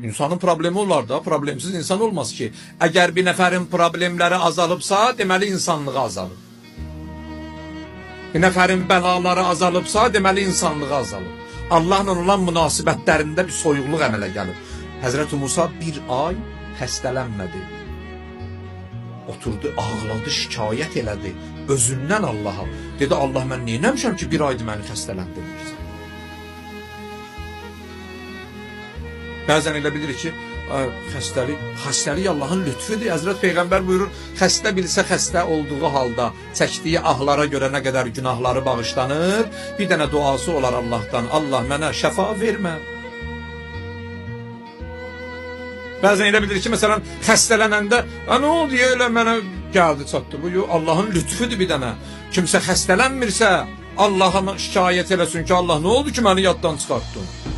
İnsanın problemi olar da, problemsiz insan olmaz ki. Əgər bir nəfərin problemləri azalıbsa, deməli insanlığı azalıb. Bir nəfərin bəlaları azalıbsa, deməli insanlığı azalıb. Allahla olan münasibətlərində bir soyuqluq əmələ gəlib. Həzrəti Musa bir ay xəstələnmədi. Oturdu, ağladı, şikayət elədi. Özündən Allaha. Dedi, Allah mən neynəmişəm ki, bir aydır məni xəstələndirmirsən. Bəzən elə bilirik ki, xəstəlik Allahın lütfüdür. Həzrət Peyğəmbər buyurur, xəstə bilsə xəstə olduğu halda çəkdiyi ahlara görə nə qədər günahları bağışlanır, bir dənə duası olar Allahdan, Allah mənə şəfa vermə. Bəzən elə bilir ki, məsələn, xəstələnəndə, nə oldu ya, elə mənə gəldi, çatdı bu. Allahın lütfüdür bir dənə. Kimsə xəstələnmirsə, Allah'a şikayət eləsin ki, Allah nə oldu ki, məni yaddan çıxartdın?